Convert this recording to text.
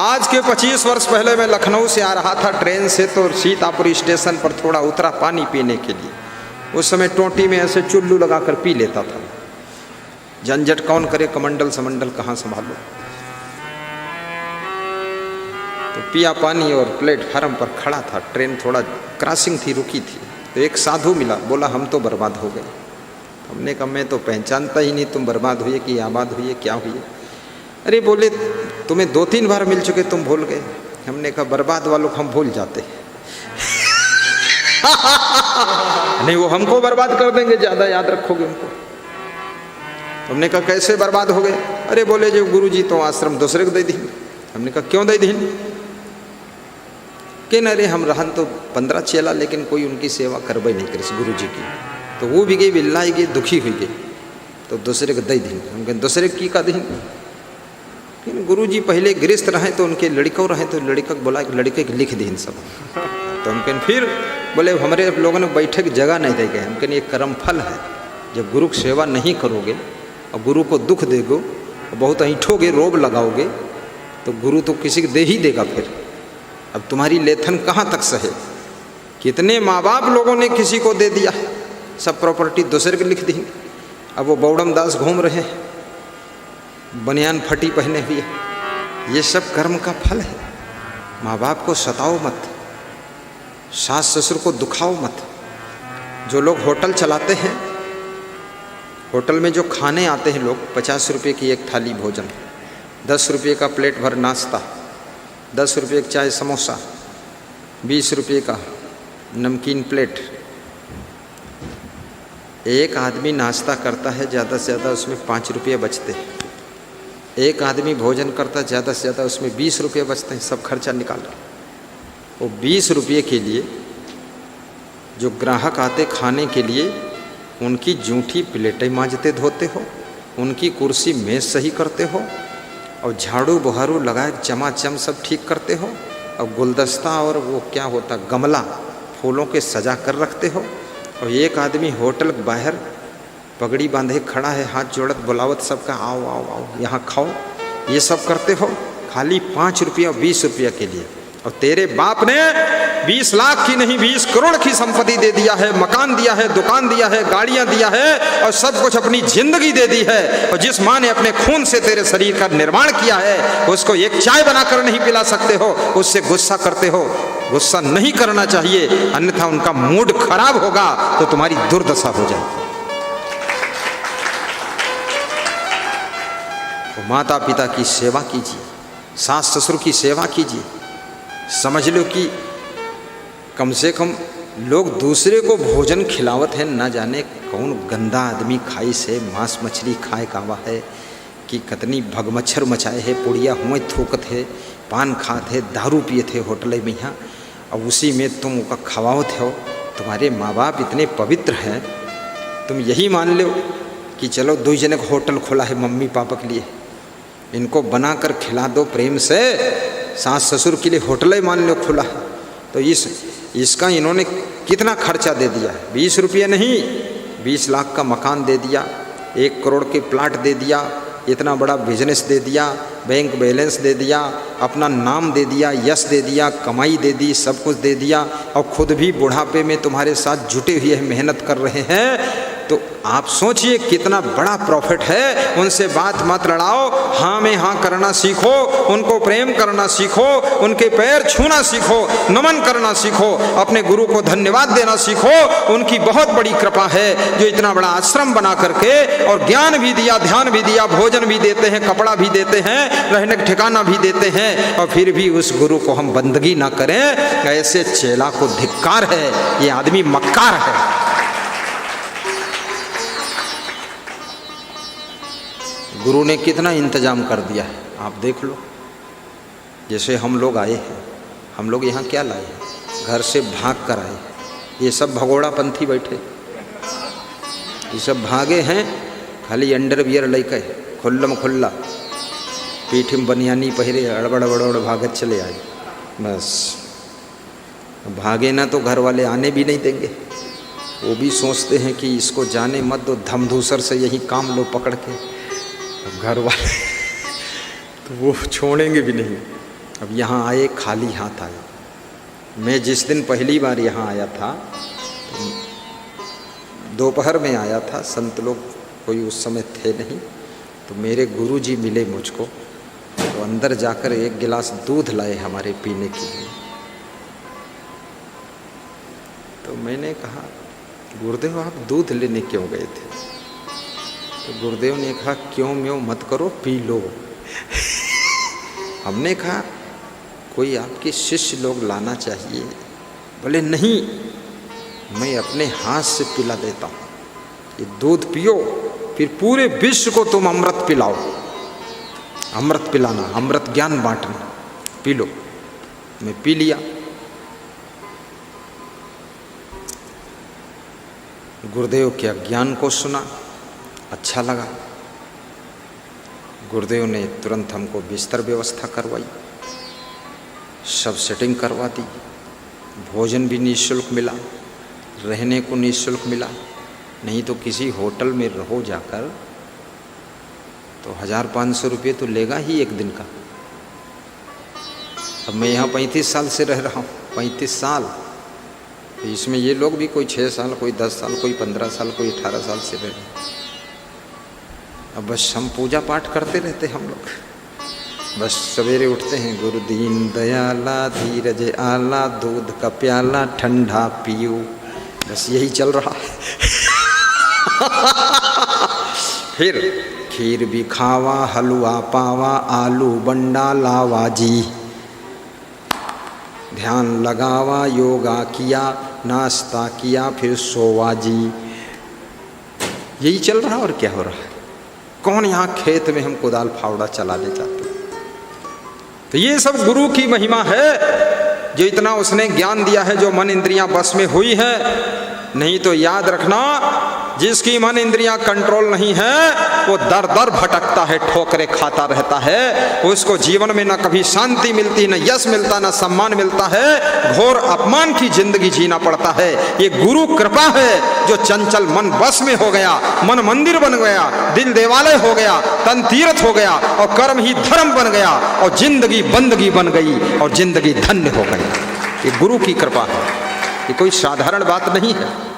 आज के 25 वर्ष पहले मैं लखनऊ से आ रहा था ट्रेन से, तो सीतापुर स्टेशन पर थोड़ा उतरा पानी पीने के लिए। उस समय टोटी में ऐसे चुल्लू लगाकर पी लेता था। झंझट कौन करे, कमंडल समंडल कहाँ संभालो। तो पिया पानी और प्लेटफार्म पर खड़ा था। ट्रेन थोड़ा क्रॉसिंग थी, रुकी थी। तो एक साधु मिला, बोला हम तो बर्बाद हो गए। हमने कहा मैं तो पहचानता ही नहीं, तुम बर्बाद हुए कि आबाद हुए, क्या हुए? अरे बोले तुम्हें 2-3 बार मिल चुके, तुम भूल गए। हमने कहा बर्बाद वालों को हम भूल जाते नहीं, वो हमको बर्बाद कर देंगे, ज्यादा याद रखोगे उनको। हमने कहा कैसे बर्बाद हो गए? अरे बोले जो गुरुजी तो आश्रम दूसरे को दे दी। हमने कहा क्यों दे दी? कि अरे हम रहन तो 15 चेला, लेकिन कोई उनकी सेवा करबे नहीं करे गुरु जी की। तो वो भी गई, बिल्लाई गई, दुखी हुई गई, तो दूसरे को दे दी। हम कहें दूसरे की का दी? गुरु जी पहले गृहस्थ रहे तो उनके लड़कों रहे, तो लड़का बोला लड़के के लिख दी सब। तो हम कहें फिर बोले हमारे लोगों ने बैठे की जगह नहीं दे गए। हम कहें ये कर्म फल है, जब गुरु की सेवा नहीं करोगे और गुरु को दुख देगो, बहुत ऐंठोगे, रोब लगाओगे, तो गुरु तो किसी को दे ही देगा। फिर अब तुम्हारी लेथन कहाँ तक सहे? कितने माँ बाप लोगों ने किसी को दे दिया, सब प्रॉपर्टी दूसरे को लिख दी। अब वो बौड़म दास घूम रहे हैं, बनियान फटी पहने हुए। ये सब कर्म का फल है। माँ बाप को सताओ मत, सास ससुर को दुखाओ मत। जो लोग होटल चलाते हैं, होटल में जो खाने आते हैं लोग, 50 रुपये की एक थाली भोजन, 10 रुपये का प्लेट भर नाश्ता, 10 रुपये का चाय समोसा, 20 रुपये का नमकीन प्लेट। एक आदमी नाश्ता करता है, ज़्यादा से ज़्यादा उसमें 5 रुपये बचते हैं। एक आदमी भोजन करता है, ज़्यादा से ज़्यादा उसमें 20 रुपये बचते हैं। सब खर्चा निकाल। वो 20 रुपये के लिए जो ग्राहक आते खाने के लिए, उनकी जूठी प्लेटें मांजते धोते हो, उनकी कुर्सी मेज सही करते हो, और झाड़ू बुहारू लगाए चमाचम सब ठीक करते हो, और गुलदस्ता और वो क्या होता गमला फूलों के सजा कर रखते हो। और एक आदमी होटल के बाहर पगड़ी बांधे खड़ा है, हाथ जोड़त बुलावत सबका आओ आओ आओ यहाँ खाओ, ये सब करते हो खाली 5 रुपया 20 रुपया के लिए। और तेरे बाप ने 20 लाख की नहीं 20 करोड़ की संपत्ति दे दिया है, मकान दिया है, दुकान दिया है, गाड़ियां दिया है, और सब कुछ अपनी जिंदगी दे दी है। और जिस माँ ने अपने खून से तेरे शरीर का निर्माण किया है, उसको एक चाय बनाकर नहीं पिला सकते हो, उससे गुस्सा करते हो। गुस्सा नहीं करना चाहिए, अन्यथा उनका मूड खराब होगा तो तुम्हारी दुर्दशा हो जाएगी। तो माता पिता की सेवा कीजिए, सास ससुर की सेवा कीजिए। समझ लो कि कम से कम लोग दूसरे को भोजन खिलावत है, ना जाने कौन गंदा आदमी खाई से मांस मछली खाए कावा है कि कतनी भगमच्छर मचाए है, पुड़िया हुए थूकत है, पान खात है, दारू पिए थे होटल में यहाँ, और उसी में तुम उनका खवावत हो। तुम्हारे माँ बाप इतने पवित्र हैं, तुम यही मान लो कि चलो 2 जने का होटल खोला है मम्मी पापा के लिए, इनको बनाकर खिला दो प्रेम से। सास ससुर के लिए होटल ही मान लो खुला है, तो इसका इन्होंने कितना खर्चा दे दिया? 20 रुपये नहीं, 20 लाख का मकान दे दिया, 1 करोड़ के प्लाट दे दिया, इतना बड़ा बिजनेस दे दिया, बैंक बैलेंस दे दिया, अपना नाम दे दिया, यश दे दिया, कमाई दे दी, सब कुछ दे दिया, और खुद भी बुढ़ापे में तुम्हारे साथ जुटे हुए हैं, मेहनत कर रहे हैं। तो आप सोचिए कितना बड़ा प्रॉफिट है। उनसे बात मत लड़ाओ, हाँ में हाँ करना सीखो, उनको प्रेम करना सीखो, उनके पैर छूना सीखो, नमन करना सीखो, अपने गुरु को धन्यवाद देना सीखो। उनकी बहुत बड़ी कृपा है जो इतना बड़ा आश्रम बना करके और ज्ञान भी दिया, ध्यान भी दिया, भोजन भी देते हैं, कपड़ा भी देते हैं, रहने का ठिकाना भी देते हैं, और फिर भी उस गुरु को हम बंदगी ना करें। ऐसे चेला को धिक्कार है, ये आदमी मक्कार है। गुरु ने कितना इंतजाम कर दिया है, आप देख लो। जैसे हम लोग आए हैं, हम लोग यहाँ क्या लाए हैं? घर से भाग कर आए। ये सब भगोड़ा पंथी बैठे, ये सब भागे हैं, खाली अंडरवियर लेके खुल्लम खुल्ला, पीठ में बनियानी पहिरे, अड़बड़ बड़बड़ भागत चले आए। बस भागे ना तो घर वाले आने भी नहीं देंगे। वो भी सोचते हैं कि इसको जाने मत दो, धमधूसर से यही काम लो पकड़ के। घर वाले तो वो छोड़ेंगे भी नहीं। अब यहाँ आए खाली हाथ आए। मैं जिस दिन पहली बार यहाँ आया था दोपहर में आया था, संत लोग कोई उस समय थे नहीं, तो मेरे गुरुजी मिले मुझको, तो अंदर जाकर एक गिलास दूध लाए हमारे पीने के लिए। तो मैंने कहा गुरुदेव आप दूध लेने क्यों गए थे? तो गुरुदेव ने कहा क्यों म्यों मत करो, पी लो। हमने कहा कोई आपके शिष्य लोग लाना चाहिए। बोले नहीं, मैं अपने हाथ से पिला देता हूँ, ये दूध पियो, फिर पूरे विश्व को तुम अमृत पिलाओ। अमृत पिलाना, अमृत ज्ञान बांटना, पी लो। मैं पी लिया। गुरुदेव के ज्ञान को सुना, अच्छा लगा। गुरुदेव ने तुरंत हमको बिस्तर व्यवस्था करवाई, सब सेटिंग करवा दी, भोजन भी निःशुल्क मिला, रहने को निःशुल्क मिला। नहीं तो किसी होटल में रहो जाकर तो 1500 रुपये तो लेगा ही एक दिन का। अब मैं यहाँ 35 साल से रह रहा हूँ, 35 साल, तो इसमें ये लोग भी कोई 6 साल, कोई 10 साल, कोई 15 साल, कोई 18 साल से रह रहे हैं। अब बस हम पूजा पाठ करते रहते हम लोग, बस सवेरे उठते हैं, गुरु दीन दयाला धीरज आला, दूध का प्याला ठंडा पियो, बस यही चल रहा है। फिर खीर भी खावा, हलवा पावा, आलू बंडा लावा जी, ध्यान लगावा, योगा किया, नाश्ता किया, फिर सोवा जी। यही चल रहा और क्या हो रहा है? कौन यहाँ खेत में हम कुदाल फावड़ा चलाने जाते? तो ये सब गुरु की महिमा है, जो इतना उसने ज्ञान दिया है, जो मन इंद्रियां बस में हुई है। नहीं तो याद रखना, जिसकी मन इंद्रियां कंट्रोल नहीं है वो दर दर भटकता है, ठोकरे खाता रहता है, उसको जीवन में न कभी शांति मिलती, न यश मिलता, न सम्मान मिलता है, घोर अपमान की जिंदगी जीना पड़ता है। ये गुरु कृपा है जो चंचल मन बस में हो गया, मन मंदिर बन गया, दिल देवालय हो गया, तन तीर्थ हो गया और कर्म ही धर्म बन गया और जिंदगी बंदगी बन गई और जिंदगी धन्य हो गई। ये गुरु की कृपा है, ये कोई साधारण बात नहीं है।